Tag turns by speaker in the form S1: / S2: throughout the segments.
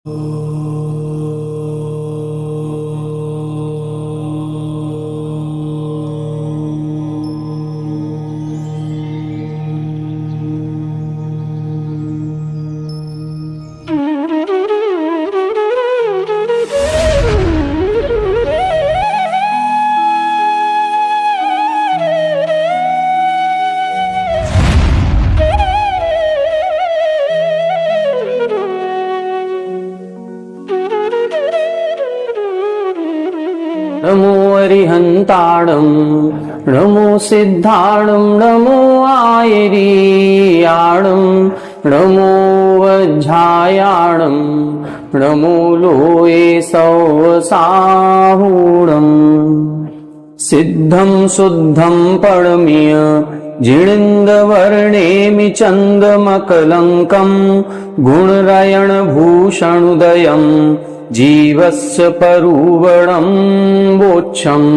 S1: नमो अरिहंताणं नमो सिद्धाणं नमो आयरीयाणं नमो वज्झायाणं नमो लोये सौसाहूणं सिद्धं शुद्धं परमीय जिणिन्दवर्णेमि चन्दमकलङ्कं गुणरयणभूषणुदयं जीवस्य परुवणं वोच्छम्।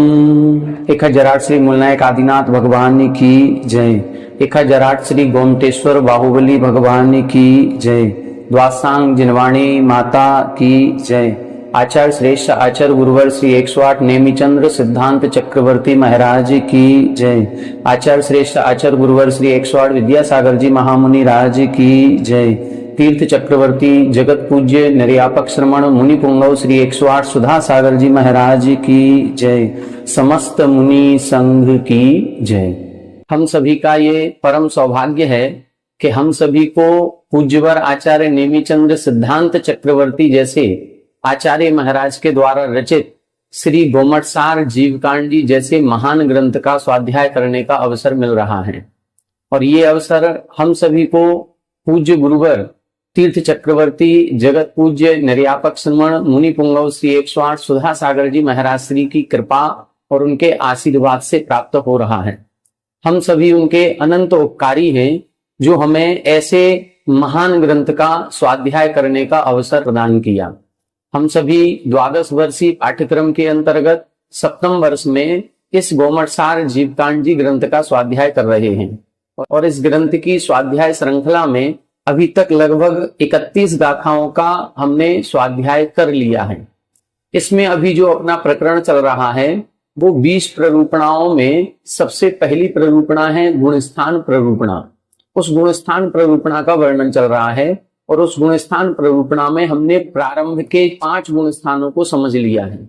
S1: 1008 श्री मूलनायक आदिनाथ भगवान की जय। 1008 श्री गोमटेश्वर बाहुबली भगवान की जय। द्वासांग जिनवाणी माता की जय। आचार्य श्रेष्ठ आचार्य गुरुवर श्री 108 नेमिचंद्र सिद्धांत चक्रवर्ती महाराज की जय। आचार्य श्रेष्ठ आचार्य गुरुवर श्री 108 विद्यासागर जी महामुनि राज की जय। तीर्थ चक्रवर्ती जगत पूज्य निर्यापक श्रमण मुनि पुंगव श्री 108 सुधा सागर जी महाराज की जय। समस्त मुनि संघ की जय। हम सभी का ये परम सौभाग्य है कि हम सभी को पूज्यवर आचार्य नेमिचंद्र सिद्धांत चक्रवर्ती जैसे आचार्य महाराज के द्वारा रचित श्री गोमटसार जीवकांडी जैसे महान ग्रंथ का स्वाध्याय करने का अवसर मिल रहा है। और ये अवसर हम सभी को पूज्य गुरुवर तीर्थ चक्रवर्ती जगत पूज्य निर्यापक श्रमण मुनि पुंगव श्री 108 सुधा सागर जी महाराज श्री की कृपा और उनके आशीर्वाद से प्राप्त हो रहा है। हम सभी उनके अनंत उपकारी हैं जो हमें ऐसे महान ग्रंथ का स्वाध्याय करने का अवसर प्रदान किया। हम सभी द्वादश वर्षीय पाठ्यक्रम के अंतर्गत सप्तम वर्ष में इस गोमटसार जीवकांडी ग्रंथ का स्वाध्याय कर रहे हैं और इस ग्रंथ की स्वाध्याय श्रृंखला में अभी तक लगभग 31 गाथाओं का हमने स्वाध्याय कर लिया है। इसमें अभी जो अपना प्रकरण चल रहा है वो 20 प्ररूपणाओं में सबसे पहली प्ररूपणा है गुणस्थान प्ररूपणा। उस गुणस्थान प्ररूपणा का वर्णन चल रहा है और उस गुणस्थान प्ररूपणा में हमने प्रारंभ के 5 गुणस्थानों को समझ लिया है।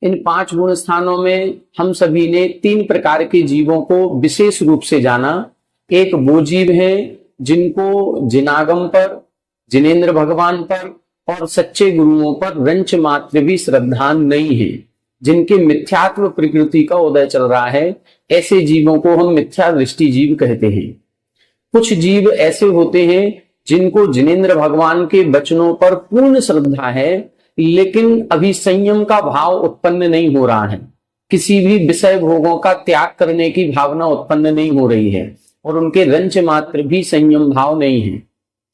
S1: इन 5 गुणस्थानों में हम सभी ने 3 प्रकार के जीवों को विशेष रूप से जाना। एक वो जीव है जिनको जिनागम पर, जिनेन्द्र भगवान पर और सच्चे गुरुओं पर रंच मात्र भी श्रद्धा नहीं है, जिनके मिथ्यात्व प्रकृति का उदय चल रहा है। ऐसे जीवों को हम मिथ्या दृष्टि जीव कहते हैं। कुछ जीव ऐसे होते हैं जिनको जिनेन्द्र भगवान के वचनों पर पूर्ण श्रद्धा है लेकिन अभी संयम का भाव उत्पन्न नहीं हो रहा है, किसी भी विषय भोगों का त्याग करने की भावना उत्पन्न नहीं हो रही है और उनके रंच मात्र भी संयम भाव नहीं है।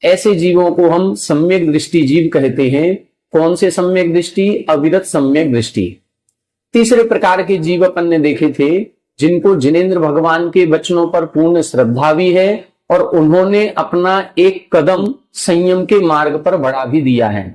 S1: ऐसे जीवों को हम सम्यक दृष्टि जीव कहते हैं। कौन से सम्यक दृष्टि? अविरत सम्यक दृष्टि। तीसरे प्रकार के जीव अपन ने देखे थे जिनको जिनेन्द्र भगवान के वचनों पर पूर्ण श्रद्धा भी है और उन्होंने अपना एक कदम संयम के मार्ग पर बढ़ा भी दिया है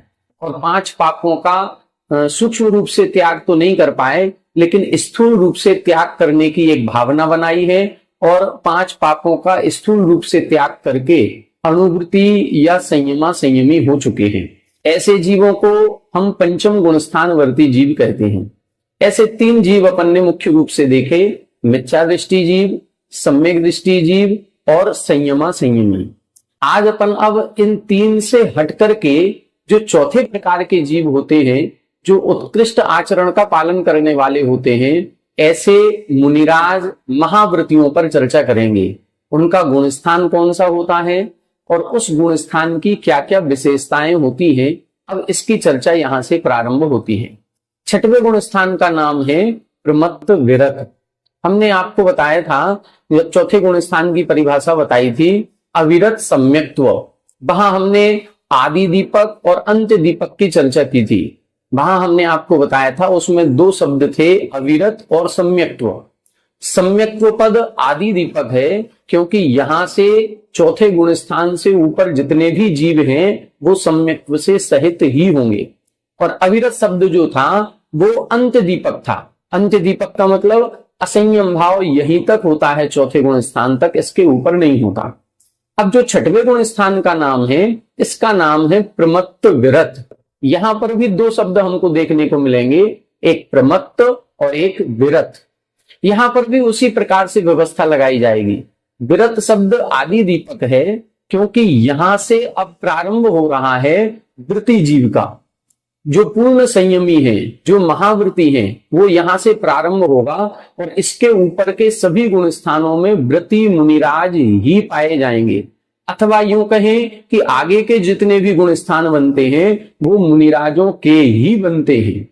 S1: और 5 पापों का सूक्ष्म रूप से त्याग तो नहीं कर पाए लेकिन स्थूल रूप से त्याग करने की एक भावना बनाई है और 5 पापों का स्थूल रूप से त्याग करके अनुभूति या संयमी हो चुके हैं। ऐसे जीवों को हम पंचम गुणस्थान वर्ती जीव कहते हैं। ऐसे 3 जीव अपन ने मुख्य रूप से देखे, मिथ्या दृष्टि जीव, सम्यक दृष्टि जीव और संयमी। आज अपन अब इन 3 से हट करके जो चौथे प्रकार के जीव होते हैं, जो उत्कृष्ट आचरण का पालन करने वाले होते हैं, ऐसे मुनिराज महाव्रतियों पर चर्चा करेंगे। उनका गुणस्थान कौन सा होता है और उस गुणस्थान की क्या क्या विशेषताएं होती हैं, अब इसकी चर्चा यहां से प्रारंभ होती है। 6वें गुणस्थान का नाम है प्रमत्त विरत। हमने आपको बताया था, चौथे गुणस्थान की परिभाषा बताई थी, अविरत सम्यक्त्व। वहां हमने आदि दीपक और अंत्य दीपक की चर्चा की थी। वहां हमने आपको बताया था उसमें 2 शब्द थे, अविरत और सम्यक्त्व। सम्यक्त्व पद आदि दीपक है, क्योंकि यहां से चौथे गुण स्थान से ऊपर जितने भी जीव हैं वो सम्यक्त्व से सहित ही होंगे। और अविरत शब्द जो था वो अंत्य दीपक था। अंत्य दीपक का मतलब असंयम भाव यहीं तक होता है, चौथे गुण स्थान तक, इसके ऊपर नहीं होता। अब जो छठवें गुण स्थान का नाम है, इसका नाम है प्रमत्त विरत। यहां पर भी दो शब्द हमको देखने को मिलेंगे, एक प्रमत्त और एक विरत। यहां पर भी उसी प्रकार से व्यवस्था लगाई जाएगी। विरत शब्द आदि दीपक है, क्योंकि यहां से अब प्रारंभ हो रहा है वृत्ति जीव का। जो पूर्ण संयमी है, जो महावृत्ति है, वो यहां से प्रारंभ होगा और इसके ऊपर के सभी गुण स्थानों में वृत्ति मुनिराज ही पाए जाएंगे। अथवा यूं कहें कि आगे के जितने भी गुण स्थान बनते हैं वो मुनिराजों के ही बनते हैं।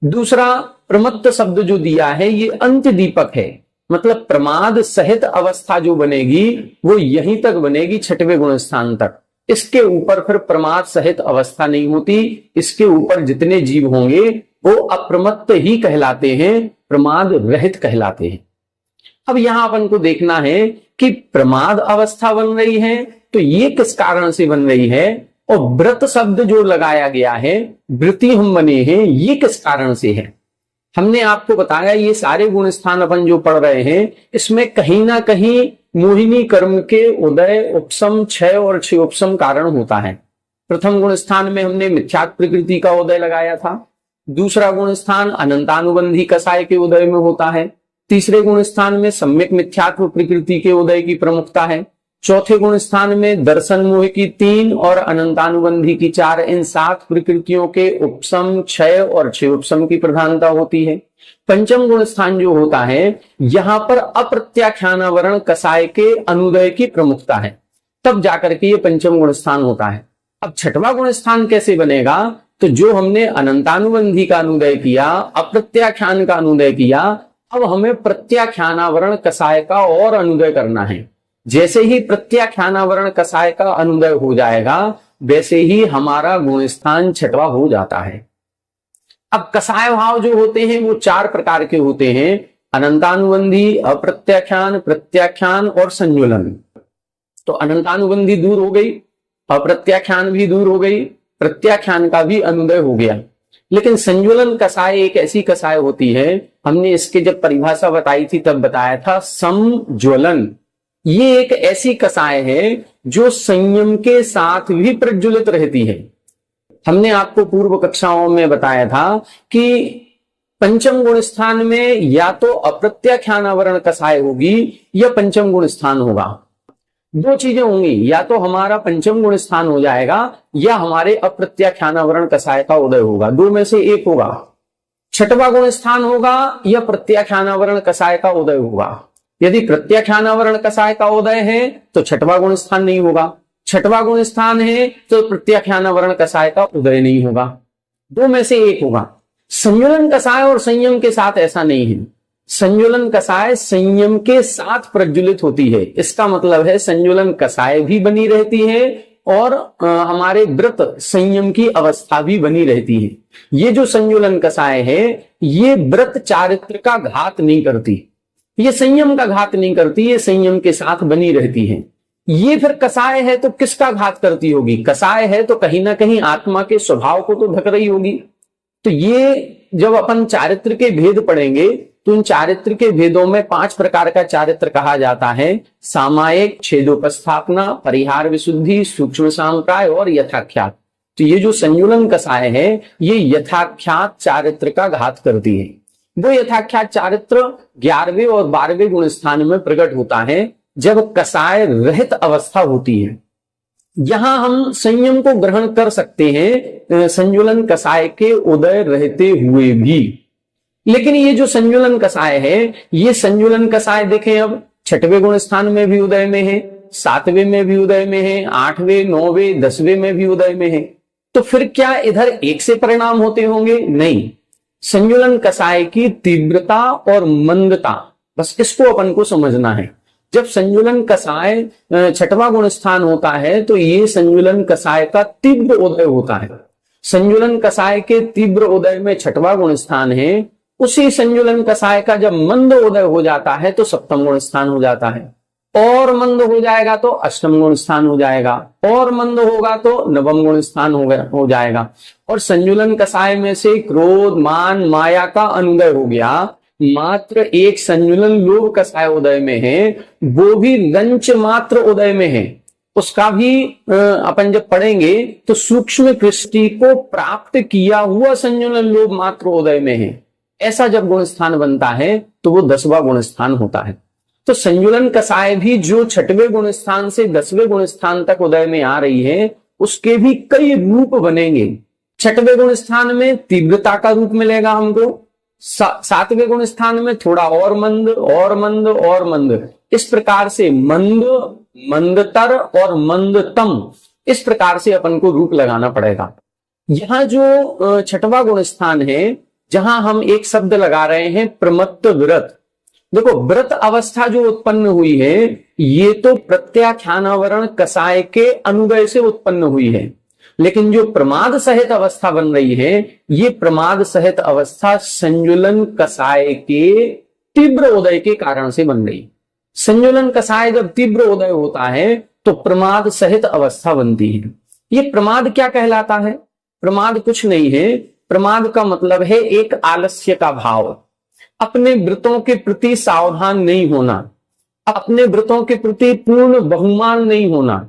S1: दूसरा प्रमत्त शब्द जो दिया है ये अंत्य दीपक है, मतलब प्रमाद सहित अवस्था जो बनेगी वो यहीं तक बनेगी, छठवें गुण स्थान तक। इसके ऊपर फिर प्रमाद सहित अवस्था नहीं होती। इसके ऊपर जितने जीव होंगे वो अप्रमत्त ही कहलाते हैं, प्रमाद रहित कहलाते हैं। अब यहां अपन को देखना है कि प्रमाद अवस्था बन रही है तो ये किस कारण से बन रही है, और व्रत शब्द जो लगाया गया है, वृत्ति हम बने हैं, ये किस कारण से है। हमने आपको बताया ये सारे गुण स्थान अपन जो पढ़ रहे हैं इसमें कहीं ना कहीं मोहिनी कर्म के उदय, उपसम, क्षय और क्षय उपसम कारण होता है। प्रथम गुण स्थान में हमने मिथ्यात्व प्रकृति का उदय लगाया था। दूसरा गुण स्थान अनंतानुबंधी कसाय के उदय में होता है। तीसरे गुण स्थान में सम्यक मिथ्यात्व प्रकृति के उदय की प्रमुखता है। चौथे गुण स्थान में दर्शन मोह की 3 और अनंतानुबंधी की 4, इन 7 प्रकृतियों के उपसम, क्षय और क्षय उपसम की प्रधानता होती है। पंचम गुण स्थान जो होता है यहां पर अप्रत्याख्यानावरण कसाय के अनुदय की प्रमुखता है, तब जाकर के ये पंचम गुण स्थान होता है। अब छठवां गुण स्थान कैसे बनेगा, तो जो हमने अनंतानुबंधी का अनुदय किया, अप्रत्याख्यान का अनुदय किया, अब हमें प्रत्याख्यानावरण कसाय का और अनुदय करना है। जैसे ही प्रत्याख्यानावरण कसाय का अनुदय हो जाएगा वैसे ही हमारा गुण स्थान छठवा हो जाता है। अब कसाय भाव जो होते हैं वो 4 प्रकार के होते हैं, अनंतानुबंधी, अप्रत्याख्यान, प्रत्याख्यान और संज्वलन। तो अनंतानुबंधी दूर हो गई, अप्रत्याख्यान भी दूर हो गई, प्रत्याख्यान का भी अनुदय हो गया। लेकिन संज्वलन कसाय एक ऐसी कसाय होती है, हमने इसके जब परिभाषा बताई थी तब बताया था समज्वलन। ये एक ऐसी कसाय है जो संयम के साथ भी प्रज्वलित रहती है। हमने आपको पूर्व कक्षाओं में बताया था कि पंचम गुण स्थान में या तो अप्रत्याख्यानावरण कसाय होगी या पंचम गुण स्थान होगा। 2 चीजें होंगी, या तो हमारा पंचम गुण स्थान हो जाएगा या हमारे अप्रत्याख्यानावरण कसाय का उदय होगा, 2 में से एक होगा। छठवा गुण स्थान होगा या प्रत्याख्यानावरण कसाय का उदय होगा। यदि प्रत्याख्यानावरण कसाय का उदय है तो छठवा गुण स्थान नहीं होगा, छठवा गुण स्थान है तो प्रत्याख्यानावरण कसाय का उदय नहीं होगा, 2 में से एक होगा। संज्वलन कसाय और संयम के साथ ऐसा नहीं है। संज्वलन कसाय संयम के साथ प्रज्वलित होती है, इसका मतलब है संज्वलन कसाय भी बनी रहती है और हमारे व्रत संयम की अवस्था भी बनी रहती है। ये जो संज्वलन कसाय है ये व्रत चारित्र का घात नहीं करती, ये संयम का घात नहीं करती, ये संयम के साथ बनी रहती है। ये फिर कसाय है तो किसका घात करती होगी, कसाय है तो कहीं ना कहीं आत्मा के स्वभाव को तो ढक रही होगी। तो ये जब अपन चारित्र के भेद पढ़ेंगे तो उन चारित्र के भेदों में 5 प्रकार का चारित्र कहा जाता है, सामायिक, छेदोपस्थापना, परिहार विशुद्धि, सूक्ष्म सांप्राय और यथाख्यात। तो ये जो संजुलन कसाय है ये यथाख्यात चारित्र का घात करती है। वो यथाख्यात चारित्र 11वें और 12वें गुण स्थान में प्रकट होता है जब कसाय रहित अवस्था होती है। यहां हम संयम को ग्रहण कर सकते हैं संजुलन कसाय के उदय रहते हुए भी। लेकिन ये जो संजुलन कसाय है ये संजुलन कसाय देखें अब 6वें गुण स्थान में भी उदय में है, 7वें में भी उदय में है, 8वें, 9वें, 10वें में भी उदय में है। तो फिर क्या इधर एक से परिणाम होते होंगे? नहीं। संजुलन कसाय की तीव्रता और मंदता, बस इसको अपन को समझना है। जब संजुलन कसाय 6वां गुण स्थान होता है तो ये संजुलन कसाय का तीव्र उदय होता है। संजुलन कसाय के तीव्र उदय में 6वां गुण स्थान है उसी संजुलन कसाय का जब मंद उदय हो जाता है तो सप्तम गुण स्थान हो जाता है, और मंद हो जाएगा तो अष्टम गुण स्थान हो जाएगा, और मंद होगा तो नवम गुण स्थान हो जाएगा। और संजुलन कसाय में से क्रोध मान माया का अनुदय हो गया, मात्र एक संजुलन लोभ कसाय उदय में है, वो भी लंच मात्र उदय में है। उसका भी अपन जब पढ़ेंगे तो सूक्ष्म कृष्टि को प्राप्त किया हुआ संजुलन लोभ मात्र उदय में है। ऐसा जब गुण स्थान बनता है तो वो 10वां गुण स्थान होता है। तो संजुलन कसाय भी जो 6वें गुण स्थान से 10वें गुण स्थान तक उदय में आ रही है, उसके भी कई रूप बनेंगे। 6वें गुण स्थान में तीव्रता का रूप मिलेगा हमको, 7वें गुण स्थान में थोड़ा और मंद और मंद और मंद, इस प्रकार से मंद, मंदतर और मंदतम, इस प्रकार से अपन को रूप लगाना पड़ेगा। यहां जो 6वां गुण स्थान है, जहां हम एक शब्द लगा रहे हैं प्रमत्त व्रत। देखो, व्रत अवस्था जो उत्पन्न हुई है ये तो प्रत्याख्यानावरण कसाय के अनुदय से उत्पन्न हुई है, लेकिन जो प्रमाद सहित अवस्था बन रही है, ये प्रमाद सहित अवस्था संजुलन कसाय के तीव्र उदय के कारण से बन रही। संजुलन कसाय जब तीव्र उदय होता है तो प्रमाद सहित अवस्था बनती है। ये प्रमाद क्या कहलाता है? प्रमाद कुछ नहीं है, प्रमाद का मतलब है एक आलस्य का भाव, अपने व्रतों के प्रति सावधान नहीं होना, अपने व्रतों के प्रति पूर्ण बहुमान नहीं होना,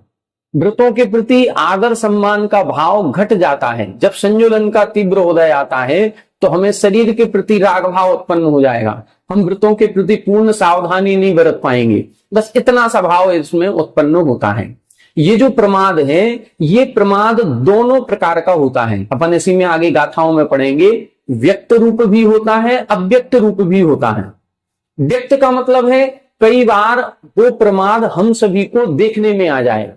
S1: व्रतों के प्रति आदर सम्मान का भाव घट जाता है। जब संजुलन का तीव्र उदय आता है तो हमें शरीर के प्रति राग भाव उत्पन्न हो जाएगा, हम व्रतों के प्रति पूर्ण सावधानी नहीं बरत पाएंगे, बस इतना सा भाव इसमें उत्पन्न होता है। ये जो प्रमाद है, ये प्रमाद दोनों प्रकार का होता है। अपन इसी में आगे गाथाओं में पढ़ेंगे, व्यक्त रूप भी होता है, अव्यक्त रूप भी होता है। व्यक्त का मतलब है कई बार वो प्रमाद हम सभी को देखने में आ जाए।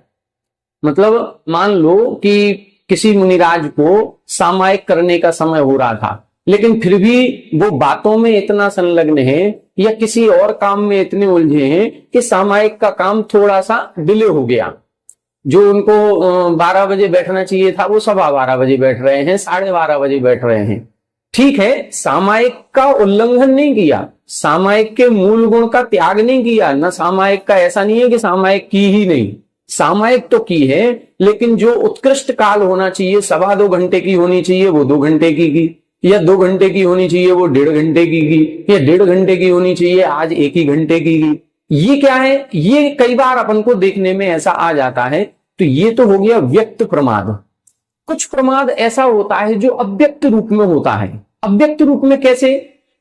S1: मतलब मान लो कि किसी मुनिराज को सामायिक करने का समय हो रहा था, लेकिन फिर भी वो बातों में इतना संलग्न है या किसी और काम में इतने उलझे हैं कि सामायिक का काम थोड़ा सा डिले हो गया। जो उनको 12 बजे बैठना चाहिए था वो 12:15 बजे बैठ रहे हैं, 12:30 बजे बैठ रहे हैं। ठीक है, सामायिक का उल्लंघन नहीं किया, सामायिक के मूल गुण का त्याग नहीं किया, ना सामायिक का ऐसा नहीं है कि सामायिक की ही नहीं, सामायिक तो की है, लेकिन जो उत्कृष्ट काल होना चाहिए 2.25 घंटे की होनी चाहिए वो 2 घंटे की, या 2 घंटे की होनी चाहिए वो 1.5 घंटे की, या 1.5 घंटे की होनी चाहिए आज 1 ही घंटे की। ये क्या है? ये कई बार अपन को देखने में ऐसा आ जाता है। तो ये तो हो गया व्यक्त प्रमाद। कुछ प्रमाद ऐसा होता है जो अव्यक्त रूप में होता है। अव्यक्त रूप में कैसे?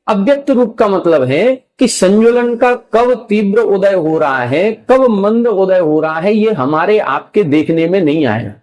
S1: अव्यक्त रूप का मतलब है कि संजुलन का कब तीव्र उदय हो रहा है, कब मंद उदय हो रहा है, ये हमारे आपके देखने में नहीं आया।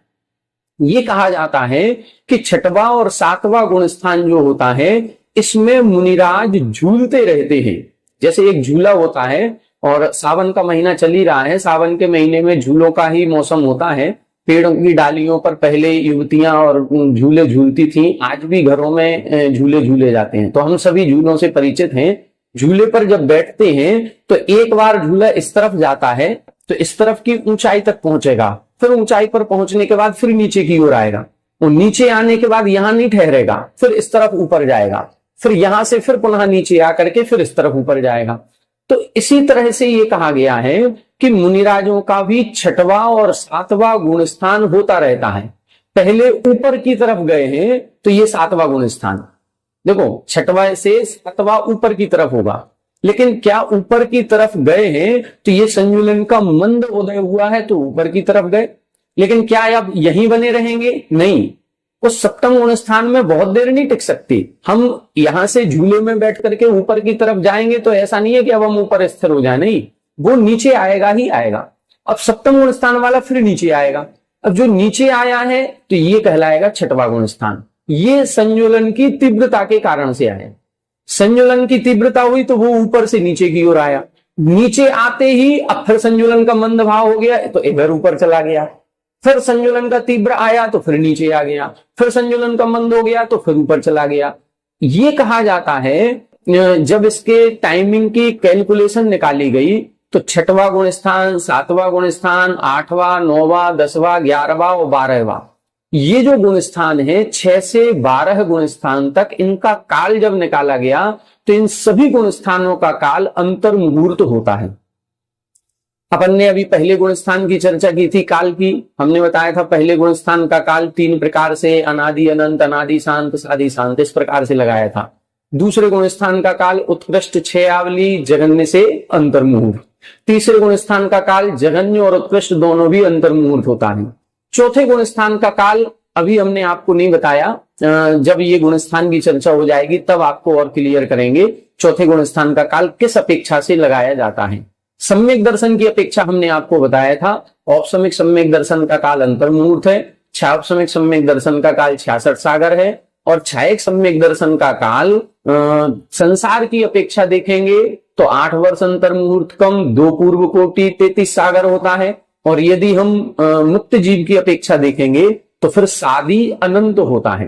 S1: ये कहा जाता है कि 6वां और 7वां गुण स्थान जो होता है, इसमें मुनिराज झूलते रहते हैं। जैसे एक झूला होता है, और सावन का महीना चल ही रहा है, सावन के महीने में झूलों का ही मौसम होता है। पेड़ों की डालियों पर पहले युवतियां और झूले झूलती थी, आज भी घरों में झूले झूले जाते हैं। तो हम सभी झूलों से परिचित हैं। झूले पर जब बैठते हैं तो एक बार झूला इस तरफ जाता है तो इस तरफ की ऊंचाई तक पहुंचेगा, फिर ऊंचाई पर पहुंचने के बाद फिर नीचे की ओर आएगा, और नीचे आने के बाद यहां नहीं ठहरेगा, फिर इस तरफ ऊपर जाएगा, फिर यहां से फिर पुनः नीचे आकर के फिर इस तरफ ऊपर जाएगा। तो इसी तरह से ये कहा गया है कि मुनिराजों का भी 6वां और 7वां गुण स्थान होता रहता है। पहले ऊपर की तरफ गए हैं तो ये 7वां गुण स्थान, देखो 6वां से 7वां ऊपर की तरफ होगा, लेकिन क्या ऊपर की तरफ गए हैं तो ये संजुलन का मंद उदय हुआ है तो ऊपर की तरफ गए, लेकिन क्या अब यहीं बने रहेंगे? नहीं, उस सप्तम गुण स्थान में बहुत देर नहीं टिक सकती। हम यहां से झूले में बैठ करके ऊपर की तरफ जाएंगे तो ऐसा नहीं है कि अब हम ऊपर स्थिर हो जाए, नहीं, वो नीचे आएगा ही आएगा। अब सप्तम गुण स्थान वाला फिर नीचे आएगा। अब जो नीचे आया है तो ये कहलाएगा 6वां गुण स्थान। ये संजुलन की तीव्रता के कारण से आया। संजुलन की तीव्रता हुई तो वो ऊपर से नीचे की ओर आया, नीचे आते ही अब फिर संजुलन का मंद भाव हो गया तो इधर ऊपर चला गया, फिर संजुलन का तीव्र आया तो फिर नीचे आ गया, फिर संजुलन का मंद हो गया तो फिर ऊपर चला गया। ये कहा जाता है जब इसके टाइमिंग की कैलकुलेशन निकाली गई तो 6वां गुण स्थान, 7वां गुण स्थान, 8वां, 9वां, 10वां, 11वां और 12वां, ये जो गुण स्थान है 6 से 12 गुण स्थान तक, इनका काल जब निकाला गया तो इन सभी गुण स्थानों का काल अंतर मुहूर्त होता है। अपन ने अभी पहले गुण स्थान की चर्चा की थी, काल की। हमने बताया था पहले गुण स्थान का काल 3 प्रकार से, अनादि अनंत, अनादि शांत, सादि शांत, इस प्रकार से लगाया था। दूसरे गुण स्थान का काल उत्कृष्ट 6 आवली, जघन्य से अंतर मुहूर्त। तीसरे गुण स्थान का काल जघन्य और उत्कृष्ट दोनों भी अंतर मुहूर्त होता है। चौथे गुण स्थान का काल अभी हमने आपको नहीं बताया, जब ये गुण स्थान की चर्चा हो जाएगी तब आपको और क्लियर करेंगे चौथे गुण स्थान का काल किस अपेक्षा से लगाया जाता है। सम्यक दर्शन की अपेक्षा हमने आपको बताया था, औपसमिक सम्यक दर्शन का काल अंतर मुहूर्त है, छायापसमिक सम्यक दर्शन का काल 66 सागर है, और छायक सम्यक दर्शन का काल संसार की अपेक्षा देखेंगे तो 8 वर्ष अंतर मुहूर्त कम, 2 पूर्व कोटि 33 सागर होता है। और यदि हम मुक्त जीव की अपेक्षा देखेंगे तो फिर सादी अनंत होता है।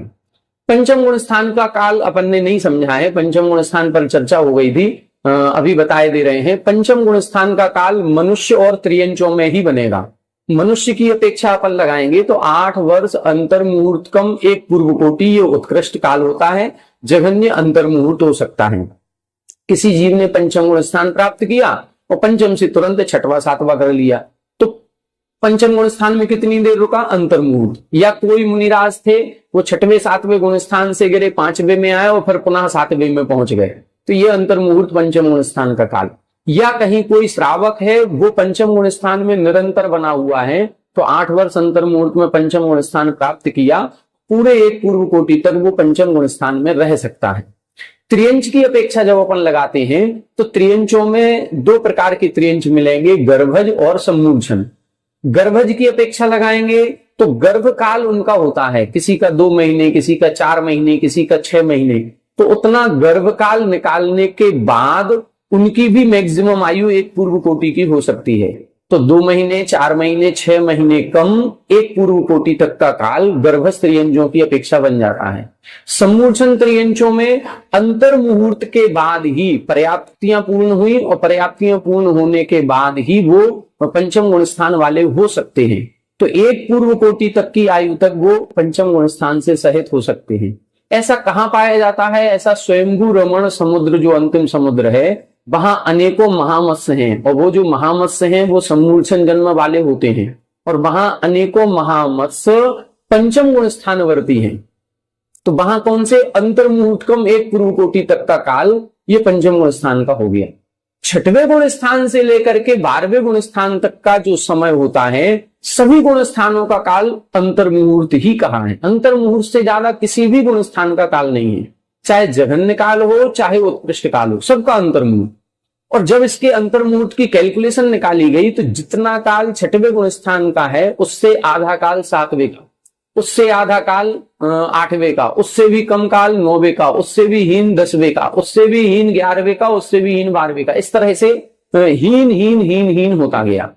S1: पंचम गुण स्थान का काल अपन ने नहीं समझा है, पंचम गुण स्थान पर चर्चा हो गई थी, अभी बताए दे रहे हैं। पंचम गुण स्थान का काल मनुष्य और त्रियंचों में ही बनेगा। मनुष्य की अपेक्षा अपन लगाएंगे तो 8 वर्ष अंतर मुहूर्त कम, 1 पूर्व कोटि, ये उत्कृष्ट काल होता है। जघन्य अंतर मुहूर्त हो सकता है। किसी जीव ने पंचम गुण स्थान प्राप्त किया और पंचम से तुरंत 6वां 7वां कर लिया, तो पंचम गुण स्थान में कितनी देर रुका? अंतर मुहूर्त। या कोई मुनिराज थे, वो 6वें 7वें गुण स्थान से गिरे, 5वें में आए और फिर पुनः 7वें में पहुंच गए, तो ये अंतर मुहूर्त पंचम गुण स्थान का काल। या कहीं कोई श्रावक है, वो पंचम गुण स्थान में निरंतर बना हुआ है, तो 8 वर्ष अंतर मुहूर्त में पंचम गुण स्थान प्राप्त किया, पूरे 1 पूर्व कोटि तक वो पंचम गुण स्थान में रह सकता है। त्रियंच की अपेक्षा जब अपन लगाते हैं तो त्रियंचों में 2 प्रकार के त्रियंच मिलेंगे, गर्भज और सम्मूर्छन। गर्भज की अपेक्षा लगाएंगे तो गर्भ काल उनका होता है, किसी का 2 महीने, किसी का 4 महीने, किसी का 6 महीने, तो उतना गर्भ काल निकालने के बाद उनकी भी मैक्सिमम आयु 1 पूर्व कोटि की हो सकती है। तो 2 महीने, 4 महीने, 6 महीने कम, 1 पूर्व कोटि तक का काल गर्भस्थ त्रियंचों की अपेक्षा बन जाता है। सम्मूर्छन त्रियंचों में अंतर मुहूर्त के बाद ही पर्याप्तियां पूर्ण हुई, और पर्याप्तियां पूर्ण होने के बाद ही वो पंचम गुण स्थान वाले हो सकते हैं। तो 1 पूर्व कोटि तक की आयु तक वो पंचम गुण स्थान से सहित हो सकते हैं। ऐसा कहां पाया जाता है? ऐसा स्वयंभू रमण समुद्र, जो अंतिम समुद्र है, वहां अनेकों महामत्स्य हैं, और वो जो महामत्स्य हैं वो सम्मूर्छन जन्म वाले होते हैं, और वहां अनेकों महामत्स्य पंचम गुण स्थानवर्ती हैं। तो वहां कौन से? अंतर मुहूर्त कम, 1 पूर्व कोटि तक का काल, ये पंचम गुण स्थान का हो गया। 6वें गुण स्थान से लेकर के 12वें गुण स्थान तक का जो समय होता है, सभी गुण स्थानों का काल अंतर मुहूर्त ही कहा है। अंतर मुहूर्त से ज्यादा किसी भी गुण स्थान का काल नहीं है, चाहे जघन्य काल हो, चाहे उत्कृष्ट काल हो, सबका अंतर मुहूर्त। और जब इसके अंतर मुहूर्त की कैलकुलेशन निकाली गई तो जितना काल 6वें गुण स्थान का है, उससे आधा काल 7वें का, उससे आधा काल 8वें का, उससे भी कम काल 9वें का, उससे भी हीन 10वें का, उससे भी हीन 11वें का, उससे भी हीन 12वें का, इस तरह से हीन हीन हीन हीन होता गया।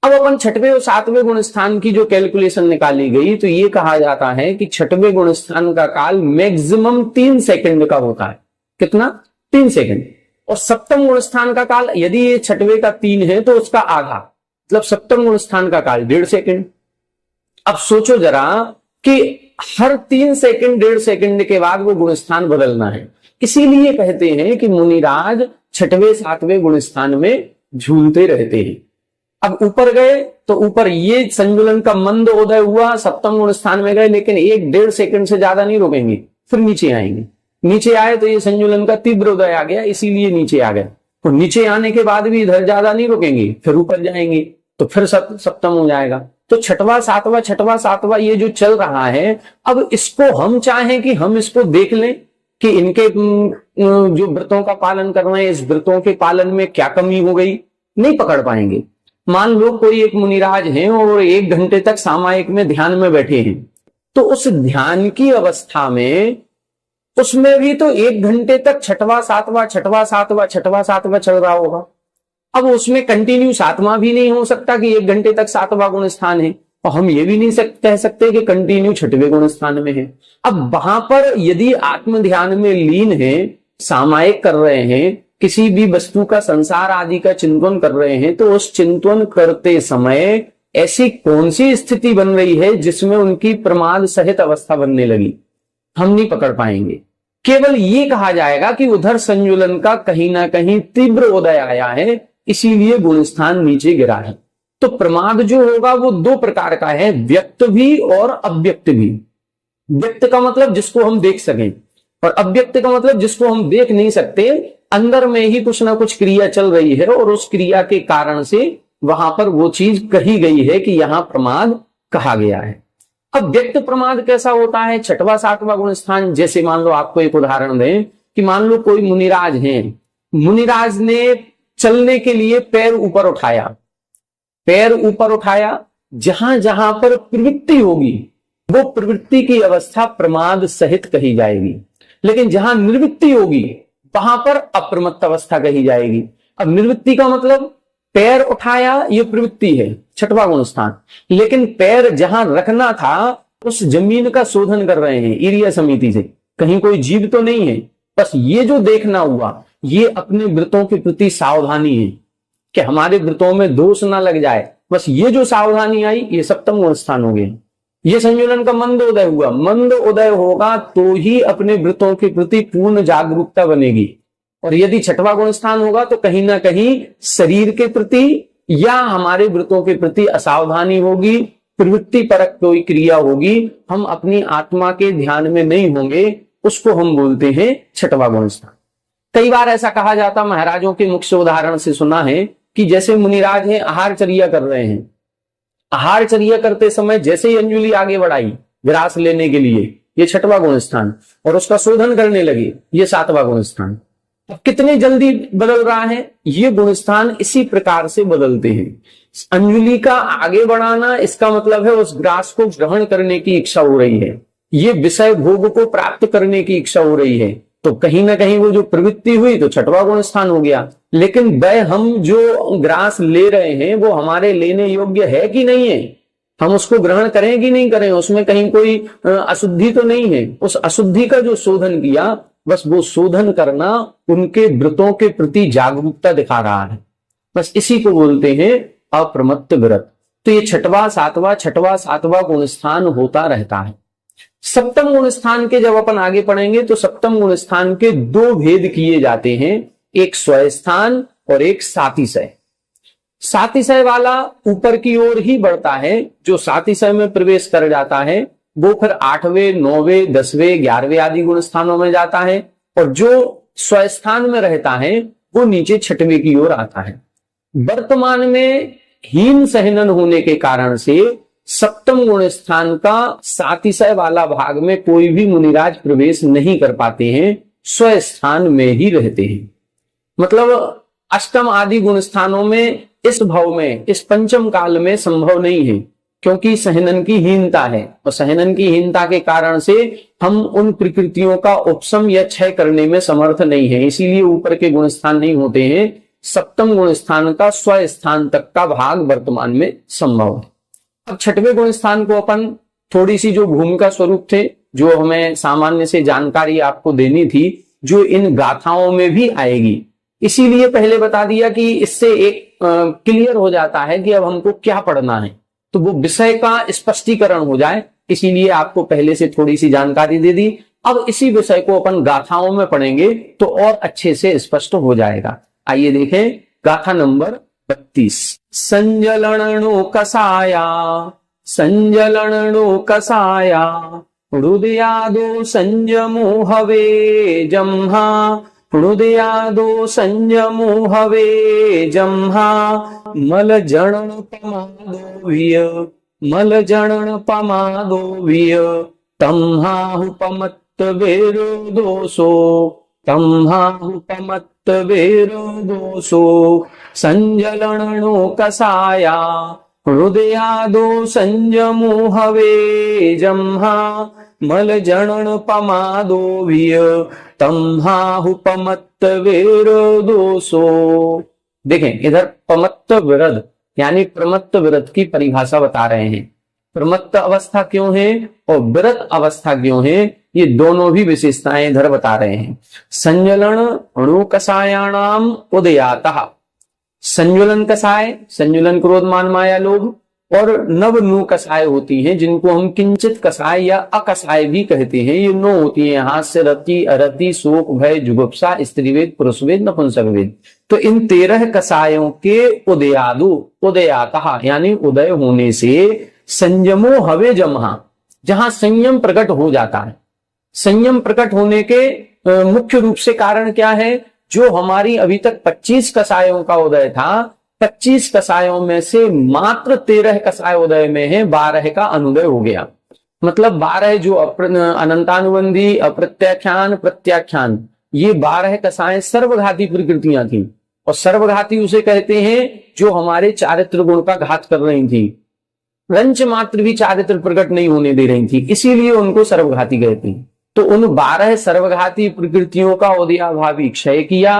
S1: अब अपन 6वें और 7वें गुण स्थान की जो कैलकुलेशन निकाली गई तो ये कहा जाता है कि 6वें गुण स्थान का काल मैक्सिमम 3 सेकंड का होता है। कितना? 3 सेकंड। और सप्तम गुण स्थान का काल, यदि ये 6वें का 3 है तो उसका आधा, मतलब सप्तम गुण स्थान का काल 1.5 सेकंड। अब सोचो जरा कि हर 3 सेकंड 1.5 सेकंड के बाद वो गुण स्थान बदलना है। इसीलिए कहते हैं कि मुनिराज 6वें 7वें गुण स्थान में झूलते रहते हैं। अब ऊपर गए तो ऊपर ये संजुलन का मंद उदय हुआ, सप्तम गुण स्थान में गए, लेकिन 1-1.5 सेकंड से ज्यादा नहीं रुकेंगे, फिर नीचे आएंगे। नीचे आए तो ये संजुलन का तीव्र उदय आ गया, इसीलिए नीचे आ गए। तो नीचे आने के बाद भी इधर ज्यादा नहीं रुकेंगे, फिर ऊपर जाएंगे तो फिर सप्तम हो जाएगा। तो 6वां 7वां 6वां 7वां ये जो चल रहा है, अब इसको हम चाहें कि हम इसको देख लें कि इनके जो व्रतों का पालन कर रहे हैं, इस व्रतों के पालन में क्या कमी हो गई, नहीं पकड़ पाएंगे। मान लो कोई एक मुनिराज हैं और 1 घंटे तक सामायिक में ध्यान में बैठे हैं, तो उस ध्यान की अवस्था में उसमें भी तो 1 घंटे तक 6वां 7वां 6वां 7वां 6वां 7वां चल रहा होगा। अब उसमें कंटिन्यू 7वां भी नहीं हो सकता कि 1 घंटे तक 7वां गुण स्थान है, और हम ये भी नहीं कह सकते कि कंटिन्यू 6वें गुण स्थान में है। अब वहां पर यदि आत्म ध्यान में लीन है, सामायिक कर रहे हैं, किसी भी वस्तु का, संसार आदि का चिंतन कर रहे हैं, तो उस चिंतन करते समय ऐसी कौन सी स्थिति बन रही है जिसमें उनकी प्रमाद सहित अवस्था बनने लगी, हम नहीं पकड़ पाएंगे। केवल ये कहा जाएगा कि उधर संजुलन का कहीं ना कहीं तीव्र उदय आया है, इसीलिए गुण स्थान नीचे गिरा है। तो प्रमाद जो होगा वो दो प्रकार का है, व्यक्त भी और अव्यक्त भी। व्यक्त का मतलब जिसको हम देख सकें, और अव्यक्त का मतलब जिसको हम देख नहीं सकते, अंदर में ही कुछ ना कुछ क्रिया चल रही है और उस क्रिया के कारण से वहां पर वो चीज कही गई है कि यहां प्रमाद कहा गया है। अब व्यक्त प्रमाद कैसा होता है, छठवां सातवां गुण स्थान। जैसे मान लो आपको एक उदाहरण दें कि मान लो कोई मुनिराज है, मुनिराज ने चलने के लिए पैर ऊपर उठाया, पैर ऊपर उठाया, जहां जहां पर प्रवृत्ति होगी वो प्रवृत्ति की अवस्था प्रमाद सहित कही जाएगी, लेकिन जहां निर्वृत्ति होगी वहां पर अप्रमत्त अवस्था कही जाएगी। अब निर्वृत्ति का मतलब पैर उठाया, ये प्रवृत्ति है, छठवां गुण स्थान, लेकिन पैर जहां रखना था उस जमीन का शोधन कर रहे हैं ईरिया समिति से, कहीं कोई जीव तो नहीं है, बस ये जो देखना हुआ ये अपने व्रतों के प्रति सावधानी है कि हमारे व्रतों में दोष ना लग जाए, बस ये जो सावधानी आई ये सप्तम गुण स्थान हो गए। ये संयोजन का मंद उदय हुआ, मंद उदय होगा तो ही अपने व्रतों के प्रति पूर्ण जागरूकता बनेगी। और यदि छठवां गुण स्थान होगा तो कहीं ना कहीं शरीर के प्रति या हमारे व्रतों के प्रति असावधानी होगी, प्रवृत्ति परक कोई क्रिया होगी, हम अपनी आत्मा के ध्यान में नहीं होंगे, उसको हम बोलते हैं छठवां गुण स्थान। कई बार ऐसा कहा जाता, महाराजों के मुख्य उदाहरण से सुना है कि जैसे मुनिराज हैं आहारचर्या कर रहे हैं, आहारचर्या करते समय जैसे ही अंजुलि आगे बढ़ाई ग्रास लेने के लिए, ये छठवां गुण स्थान, और उसका शोधन करने लगे, ये सातवां गुण स्थान। अब कितने जल्दी बदल रहा है, ये गुण स्थान इसी प्रकार से बदलते हैं। अंजुलि का आगे बढ़ाना, इसका मतलब है उस ग्रास को ग्रहण करने की इच्छा हो रही है, ये विषय भोग को प्राप्त करने की इच्छा हो रही है, तो कहीं ना कहीं वो जो प्रवृत्ति हुई तो छठवां गुण स्थान हो गया। लेकिन वह हम जो ग्रास ले रहे हैं वो हमारे लेने योग्य है कि नहीं है, हम उसको ग्रहण करें कि नहीं करें, उसमें कहीं कोई अशुद्धि तो नहीं है, उस अशुद्धि का जो शोधन किया, बस वो शोधन करना उनके व्रतों के प्रति जागरूकता दिखा रहा है, बस इसी को बोलते हैं अप्रमत्त व्रत। तो ये छठवां सातवां गुण स्थान होता रहता है। सप्तम गुण स्थान के जब अपन आगे पढ़ेंगे तो सप्तम गुण स्थान के दो भेद किए जाते हैं, एक स्वस्थान और एक सातिशय। सातिशय वाला ऊपर की ओर ही बढ़ता है, जो सातिशय में प्रवेश कर जाता है वो फिर 8वें 9वें 10वें 11वें आदि गुण स्थानों में जाता है, और जो स्वस्थान में रहता है वो नीचे 6वें की ओर आता है। वर्तमान में हीन सहनन होने के कारण से सप्तम गुण स्थान का सातिशय वाला भाग में कोई भी मुनिराज प्रवेश नहीं कर पाते हैं, स्वस्थान में ही रहते हैं। मतलब अष्टम आदि गुण स्थानों में इस भाव में, इस पंचम काल में संभव नहीं है, क्योंकि सहनन की हीनता है, और सहनन की हीनता के कारण से हम उन प्रकृतियों का उपशम या क्षय करने में समर्थ नहीं है, इसीलिए ऊपर के गुण स्थान नहीं होते हैं। सप्तम गुण स्थान का स्वस्थान तक का भाग वर्तमान में संभव है। अब 6वें गुण स्थान को अपन थोड़ी सी जो भूमिका स्वरूप थे, जो हमें सामान्य से जानकारी आपको देनी थी, जो इन गाथाओं में भी आएगी, इसीलिए पहले बता दिया कि इससे एक क्लियर हो जाता है कि अब हमको क्या पढ़ना है, तो वो विषय का स्पष्टीकरण हो जाए, इसीलिए आपको पहले से थोड़ी सी जानकारी दे दी। अब इसी विषय को अपन गाथाओं में पढ़ेंगे तो और अच्छे से स्पष्ट हो जाएगा। आइए देखें गाथा नंबर 32। संजलनो कसाया संजलनो कसाया हृदयादो संजमो हवे जम्हा हृदयादो संजमो हवे जम्हा मल जनन पमादो विय तम्हाहुपमत्त वेरोदोषो तम्हाहुपमत्त वेरोदोषो संजलनो कसाया हृदयादो संजमो हवे जम्हा मल जनन पमादो विय तम्हाहुपमत्त वेरोदोषो। देखें इधर पमत्त विरद यानी प्रमत्त विरत की परिभाषा बता रहे हैं। प्रमत्त अवस्था क्यों है और विरत अवस्था क्यों है, ये दोनों भी विशेषताएं इधर बता रहे हैं। संज्वलन अणु कषायाणाम उदयातः, संज्वलन कषाय, संज्वलन क्रोध मान माया लोभ, और नव नु कसाय होती हैं, जिनको हम किंचित कसाय या अकसाय भी कहते हैं। ये नो होती हैं, हास्य, रति, अरति, शोक, भय, जुगुप्सा, स्त्रीवेद, पुरुषवेद, नपुंसकवेद। तो इन 13 कसायों के उदयातः यानी उदय होने से संयमो हवे जमहा, जहां संयम प्रकट हो जाता है। संयम प्रकट होने के मुख्य रूप से कारण क्या है? जो हमारी अभी तक 25 कसायों का उदय था, 25 कसायों में से मात्र 13 कसाय उदय में है, 12 का अनुदय हो गया। मतलब 12 जो अनंतानुबंधी, अप्रत्याख्यान, प्रत्याख्यान, ये 12 कसाएं सर्वघाती प्रकृतियां थी। और सर्वघाती उसे कहते हैं जो हमारे चारित्र गुण का घात कर रही थी, रंच मात्र भी चारित्र प्रकट नहीं होने दे रही थी, इसीलिए उनको सर्वघाती कहते हैं। तो उन 12 सर्वघाती प्रकृतियों का उदयाभावी क्षय किया,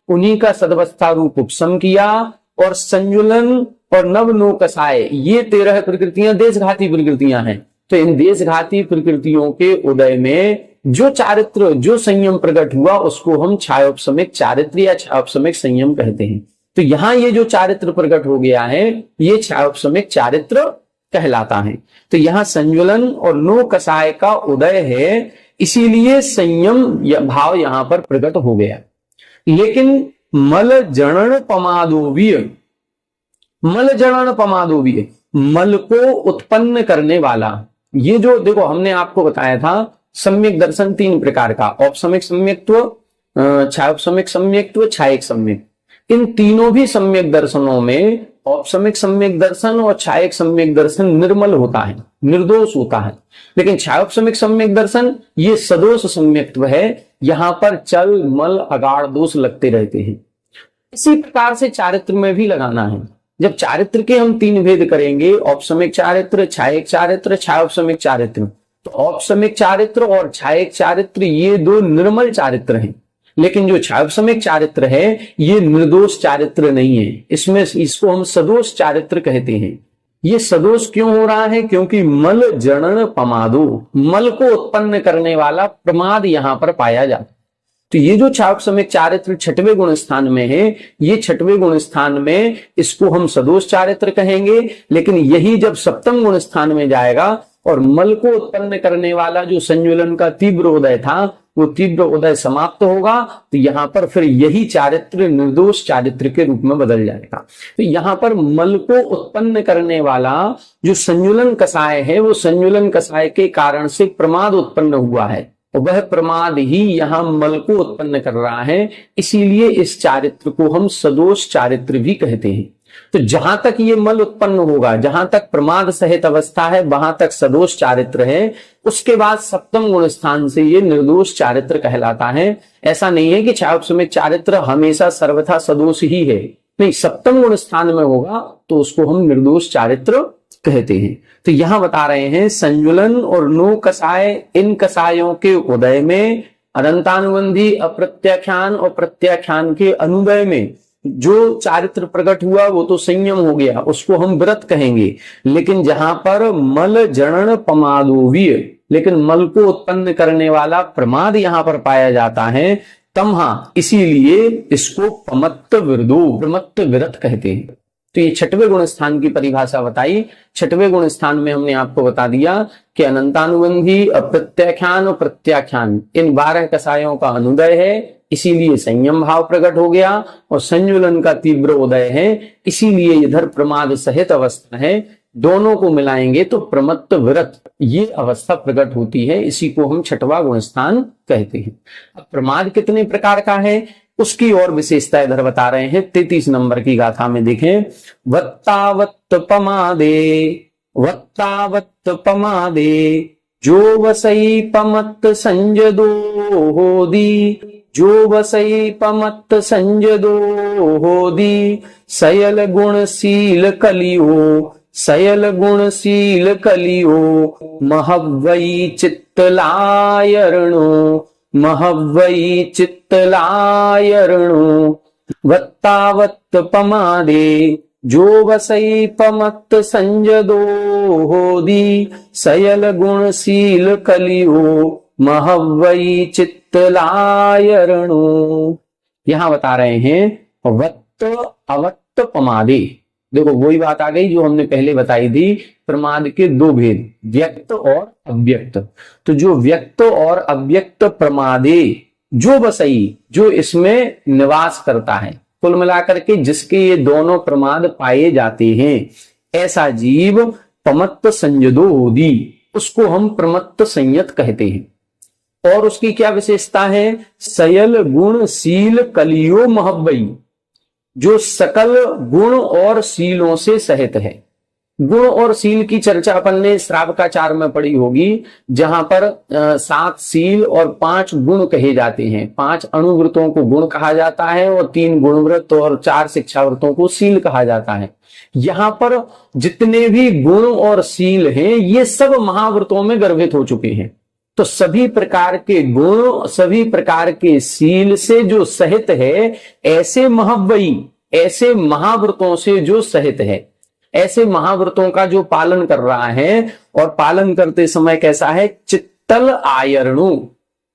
S1: उन्हीं का सदवस्था रूप उपशम किया, और संजुलन और नवनो कसाय, ये 13 प्रकृतियां देशघाती प्रकृतियां हैं। तो इन देशघाती प्रकृतियों के उदय में जो चारित्र, जो संयम प्रकट हुआ, उसको हम छायोपशमिक चारित्र या छायोपशमिक संयम कहते हैं। तो यहां ये जो चारित्र प्रकट हो गया है, ये छायोपशमिक चारित्र कहलाता है। तो यहाँ संजुलन और नो कसाय का उदय है, इसीलिए संयम भाव यहां पर प्रकट हो गया। लेकिन मल जनन पमादोवीय, मल जनन पमादोवीय, मल को उत्पन्न करने वाला, ये जो देखो हमने आपको बताया था सम्यक दर्शन 3 प्रकार का, औपसमिक सम्यक्त्व, छायोपसमिक सम्यक्त्व, छायिक सम्यक। इन तीनों भी सम्यक दर्शनों में औपसमिक सम्यक दर्शन और छायिक सम्यक दर्शन निर्मल होता है, निर्दोष होता है। लेकिन छायोपसमिक सम्यक दर्शन ये सदोष सम्यक्त्व है, यहां पर चल मल अगाढ़ दोष लगते रहते हैं। इसी प्रकार से चारित्र में भी लगाना है। जब चारित्र के हम 3 भेद करेंगे, औपसमिक चारित्र, छायिक चारित्र, छायोपसमिक चारित्र, तो औपसमिक चारित्र और छायिक चारित्र ये 2 निर्मल चारित्र हैं। लेकिन जो छायोपसमिक चारित्र है ये निर्दोष चारित्र नहीं है, इसमें इसको हम सदोष चारित्र कहते हैं। ये सदोष क्यों हो रहा है? क्योंकि मल जनन पमादो, मल को उत्पन्न करने वाला प्रमाद यहां पर पाया जाता है। तो ये जो छायोपसमिक चारित्र 6वें गुण स्थान में है, ये 6वें गुण स्थान में इसको हम सदोष चारित्र कहेंगे। लेकिन यही जब 7वें गुण स्थान में जाएगा और मल को उत्पन्न करने वाला जो संजुलन का तीव्र उदय था, वो तीव्र उदय समाप्त होगा, तो यहां पर फिर यही चारित्र निर्दोष चारित्र के रूप में बदल जाएगा। तो यहां पर मल को उत्पन्न करने वाला जो संजुलन कसाय है, वो संजुलन कसाय के कारण से प्रमाद उत्पन्न हुआ है, वह प्रमाद ही यहां मल को उत्पन्न कर रहा है। इसीलिए इस चारित्र को हम सदोष चारित्र भी कहते हैं। तो जहां तक ये मल उत्पन्न होगा, जहां तक प्रमाद सहित अवस्था है, वहां तक सदोष चारित्र है। उसके बाद 7वें गुण स्थान से ये निर्दोष चारित्र कहलाता है। ऐसा नहीं है कि छायोपसमिक चारित्र हमेशा सर्वथा सदोष ही है, नहीं, 7वें गुण स्थान में होगा तो उसको हम निर्दोष चारित्र कहते हैं। तो यहां बता रहे हैं संजुलन और नो कसाय, इन कसायों के उदय में, अनंतानुबंधी, अप्रत्याख्यान और प्रत्याख्यान के अनुदय में जो चारित्र प्रकट हुआ वो तो संयम हो गया, उसको हम व्रत कहेंगे। लेकिन जहां पर मल जनन पमादोवीय, लेकिन मल को उत्पन्न करने वाला प्रमाद यहां पर पाया जाता है, तमहा, इसीलिए इसको पमत्त विरदो, प्रमत्त विरत कहते हैं। तो ये 6वें गुण स्थान की परिभाषा बताई। 6वें गुण स्थान में हमने आपको बता दिया कि अनंतानुबंधी, अप्रत्याख्यान और प्रत्याख्यान, इन 12 कसायों का अनुदय है, इसीलिए संयम भाव प्रकट हो गया, और संजुलन का तीव्र उदय है, इसीलिए इधर प्रमाद सहित अवस्था है। दोनों को मिलाएंगे तो प्रमत्त विरत ये अवस्था प्रकट होती है, इसी को हम 6वां गुण स्थान कहते हैं। अब प्रमाद कितने प्रकार का है उसकी और विशेषता इधर बता रहे हैं। 33 नंबर की गाथा में देखें, वत्तावत्त पमादे, वत्तावत्त पमादे, जो वसई पमत्त संजदो होदी, जो वसई पमत्त संजदो होदी, सयल गुणशील कलियो, सयल गुणशील कलियो, महव्वई चित्तलायरणो, महव्वई चित्तलायरणो, वत्तावत्त पमादे, जो वसई पमत्त संजदो होदी, सयल गुणशील कलियो, महव्वई चित्तलायरणो। यहां बता रहे हैं वत्त अवत्त पमादे, देखो वही बात आ गई जो हमने पहले बताई थी, प्रमाद के दो भेद, व्यक्त और अव्यक्त। तो जो व्यक्त और अव्यक्त प्रमादे जो बसई, जो इसमें निवास करता है, कुल मिलाकर के जिसके ये दोनों प्रमाद पाए जाते हैं, ऐसा जीव प्रमत्त संयदो होदी, उसको हम प्रमत्त संयत कहते हैं। और उसकी क्या विशेषता है? सयल गुण शील कलियो महब्बई, जो सकल गुण और शीलों से सहित है। गुण और शील की चर्चा अपन ने श्रावकाचार में पढ़ी होगी, जहां पर 7 शील और 5 गुण कहे जाते हैं। 5 अणुव्रतों को गुण कहा जाता है और 3 गुणव्रत और 4 शिक्षाव्रतों को शील कहा जाता है। यहां पर जितने भी गुण और शील हैं, ये सब महाव्रतों में गर्भित हो चुके हैं। तो सभी प्रकार के गुण, सभी प्रकार के शील से जो सहित है, ऐसे महव्वई, ऐसे महाव्रतों से जो सहित है, ऐसे महाव्रतों का जो पालन कर रहा है, और पालन करते समय कैसा है? चित्तल आयरणु,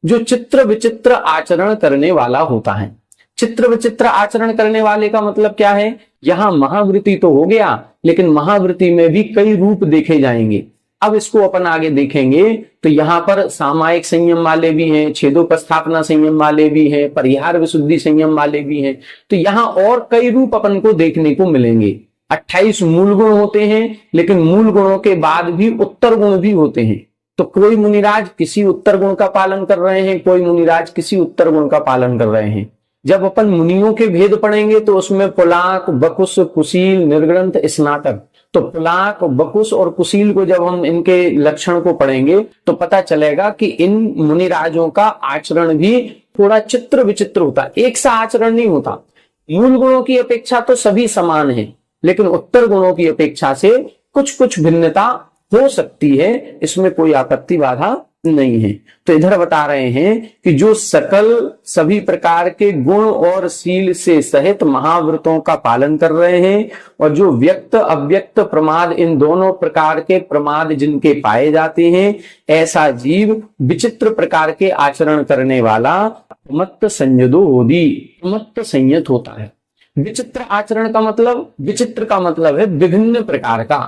S1: जो चित्र विचित्र आचरण करने वाला होता है। चित्र विचित्र आचरण करने वाले का मतलब क्या है? यहां महावृत्ति तो हो गया, लेकिन महावृत्ति में भी कई रूप देखे जाएंगे। अब इसको अपन आगे देखेंगे तो यहां पर सामायिक संयम वाले भी हैं, छेदोपस्थापना संयम वाले भी हैं, परिहार विशुद्धि संयम वाले भी हैं। तो यहां और कई रूप अपन को देखने को मिलेंगे। 28 मूल गुण होते हैं, लेकिन मूल गुणों के बाद भी उत्तर गुण भी होते हैं। तो कोई मुनिराज किसी उत्तर गुण का पालन कर रहे हैं, कोई मुनिराज किसी उत्तर गुण का पालन कर रहे हैं। जब अपन मुनियों के भेद पढ़ेंगे तो उसमें पुलाक, बकुश, कुशील, निर्ग्रंथ, स्नातक, तो पुलाक, बकुश और कुशील को जब हम इनके लक्षण को पढ़ेंगे तो पता चलेगा कि इन मुनिराजों का आचरण भी थोड़ा चित्र विचित्र होता है, एक सा आचरण नहीं होता। मूल गुणों की अपेक्षा तो सभी समान है, लेकिन उत्तर गुणों की अपेक्षा से कुछ कुछ भिन्नता हो सकती है, इसमें कोई आपत्ति बाधा नहीं है। तो इधर बता रहे हैं कि जो सकल सभी प्रकार के गुण और शील से सहित महाव्रतों का पालन कर रहे हैं, और जो व्यक्त अव्यक्त प्रमाद, इन दोनों प्रकार के प्रमाद जिनके पाए जाते हैं, ऐसा जीव विचित्र प्रकार के आचरण करने वाला प्रमत्त संयदो होदी, प्रमत्त संयत होता है। विचित्र आचरण का मतलब, विचित्र का मतलब है विभिन्न प्रकार का,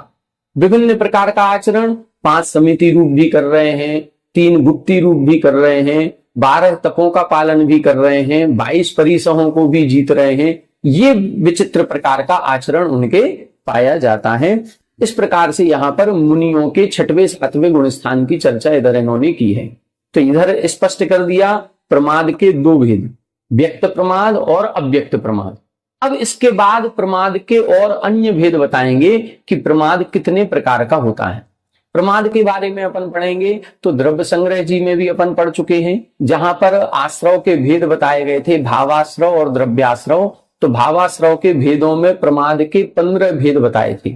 S1: विभिन्न प्रकार का आचरण। 5 समिति रूप भी कर रहे हैं, 3 गुप्ती रूप भी कर रहे हैं, 12 तपों का पालन भी कर रहे हैं, 22 परिसहों को भी जीत रहे हैं। ये विचित्र प्रकार का आचरण उनके पाया जाता है। इस प्रकार से यहाँ पर मुनियों के 6वें 7वें गुण स्थान की चर्चा इधर इन्होंने की है। तो इधर स्पष्ट कर दिया प्रमाद के 2 भेद, व्यक्त प्रमाद और अव्यक्त प्रमाद। अब इसके बाद प्रमाद के और अन्य भेद बताएंगे कि प्रमाद कितने प्रकार का होता है। प्रमाद के बारे में अपन पढ़ेंगे तो द्रव्य संग्रह जी में भी अपन पढ़ चुके हैं, जहां पर आश्रव के भेद बताए गए थे, भावाश्रव और द्रव्याश्रव। तो भावाश्रव के भेदों में प्रमाद के 15 भेद बताए थे।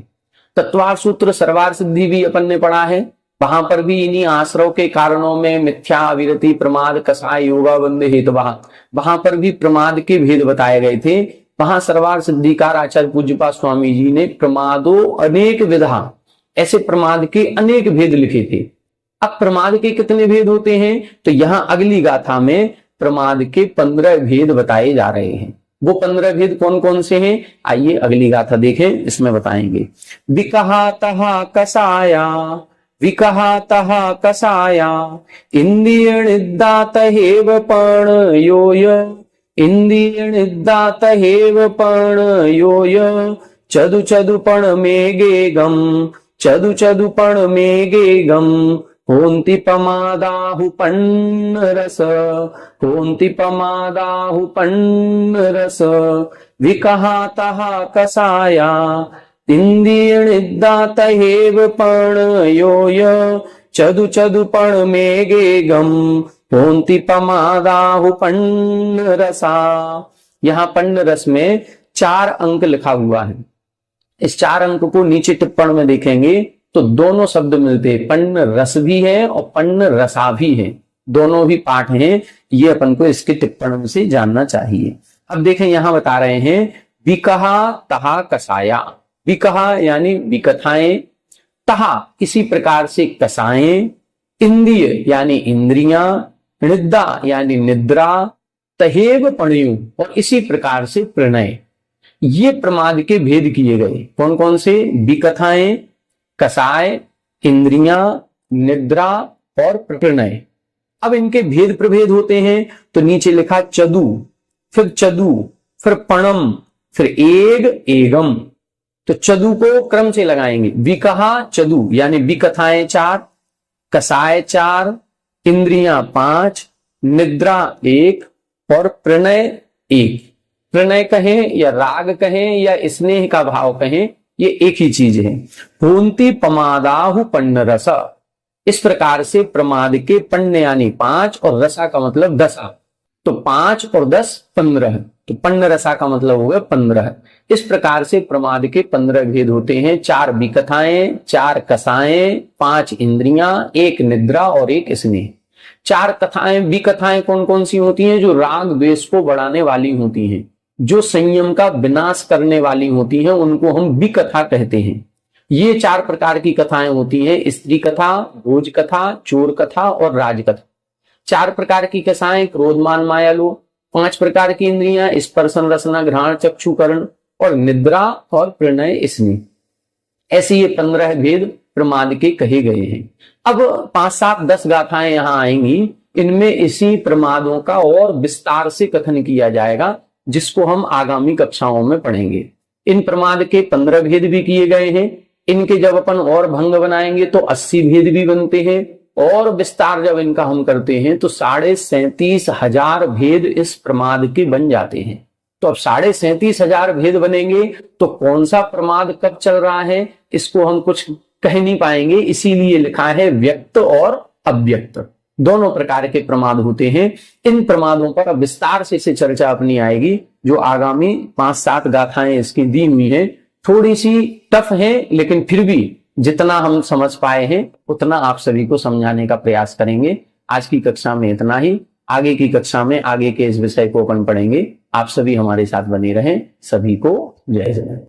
S1: तत्वार सूत्र सर्वार सिद्धि भी अपन ने पढ़ा है, वहां पर भी इन्हीं आश्रव के कारणों में मिथ्या, अविरति, प्रमाद, कसाय, योगा, बंद, हेतुवा, वहां पर भी प्रमाद के भेद बताए गए थे। वहां सर्वार सिद्धिकार आचार्य पूज्यपाद स्वामी जी ने प्रमादो अनेक विधा, ऐसे प्रमाद के अनेक भेद लिखे थे। अब प्रमाद के कितने भेद होते हैं? तो यहां अगली गाथा में प्रमाद के 15 भेद बताए जा रहे हैं। वो 15 भेद कौन कौन से हैं, आइए अगली गाथा देखें, इसमें बताएंगे। विकहा तहा कसाया, विकहा तहा कसाया, इंद्रिय निदात हेव पण योय, इंद्रिय निदात हेव पण योय, चदु चदु पण मेगे गम, चदु चदु पण मेगे गम, होन्ति पमादाहु पन्न रस, होन्ति पमादाहु पन्न रस, विकहा तहा कसाया, इंद्रिय निदात हेव पण योय, चदु चदु पण मेगे गम, होन्ति पमादाहु पन्न रसा। यहां पन्न रस में 4 अंक लिखा हुआ है। इस 4 अंक को नीचे टिप्पण में देखेंगे तो दोनों शब्द मिलते हैं, पन्न रस भी है और पन्न रसा भी है, दोनों भी पाठ हैं। ये अपन को इसके टिप्पण से जानना चाहिए। अब देखें यहां बता रहे हैं विकहा तहा कसाया, विकहा यानी विकथाएं, तहा किसी प्रकार से कसाएं, इंद्रिय यानी इंद्रियां, निद्रा यानी निद्रा, तहेव पणयु और इसी प्रकार से प्रणय। ये प्रमाद के भेद किए गए। कौन कौन से? विकथाएं, कसाय, इंद्रियां, निद्रा और प्रणय। अब इनके भेद प्रभेद होते हैं तो नीचे लिखा चदु, फिर चदु, फिर पणम, फिर एग, एगम। तो चदु को क्रम से लगाएंगे। विकहा चदु यानी विकथाएं 4, कसाय 4, इंद्रियां 5, निद्रा 1 और प्रणय 1। प्रणय कहें या राग कहें या स्नेह का भाव कहें, ये एक ही चीज है। होंति पमादाहु पन्न रस। इस प्रकार से प्रमाद के पन्न यानी 5 और रसा का मतलब दशा, तो 5 और 10 15, तो पन्न रसा का मतलब हो गया 15। इस प्रकार से प्रमाद के 15 भेद होते हैं। 4 विकथाएं, 4 कसाएं, 5 इंद्रियां, 1 निद्रा और 1 स्नेह। 4 कथाएं, विकथाएं कौन कौन सी होती हैं? जो राग द्वेष को बढ़ाने वाली होती हैं, जो संयम का विनाश करने वाली होती हैं, उनको हम विकथा कहते हैं। ये 4 प्रकार की कथाएं होती हैं, स्त्री कथा, भोज कथा, चोर कथा और राज कथा। 4 प्रकार की कथाएं, क्रोध मान माया लोभ। 5 प्रकार की इंद्रियां, स्पर्शन रसना घ्राण चक्षु कर्ण और निद्रा और प्रणय स्नेह। ऐसे ये 15 भेद प्रमाद के कहे गए हैं। अब 5, 7, 10 गाथाएं यहां आएंगी, इनमें इसी प्रमादों का और विस्तार से कथन किया जाएगा, जिसको हम आगामी कक्षाओं में पढ़ेंगे। इन प्रमाद के 15 भेद भी किए गए हैं। इनके जब अपन और भंग बनाएंगे तो 80 भेद भी बनते हैं, और विस्तार जब इनका हम करते हैं तो 37,500 भेद इस प्रमाद के बन जाते हैं। तो अब 37,500 भेद बनेंगे तो कौन सा प्रमाद कब चल रहा है, इसको हम कुछ कह नहीं पाएंगे। इसीलिए लिखा है व्यक्त और अव्यक्त, दोनों प्रकार के प्रमाद होते हैं। इन प्रमादों पर विस्तार से चर्चा अपनी आएगी, जो आगामी 5-7 गाथाएं इसकी दी हुई हैं। थोड़ी सी टफ है, लेकिन फिर भी जितना हम समझ पाए हैं उतना आप सभी को समझाने का प्रयास करेंगे। आज की कक्षा में इतना ही। आगे की कक्षा में आगे के इस विषय को अपन पढ़ेंगे। आप सभी हमारे साथ बने रहें। सभी को जय जय।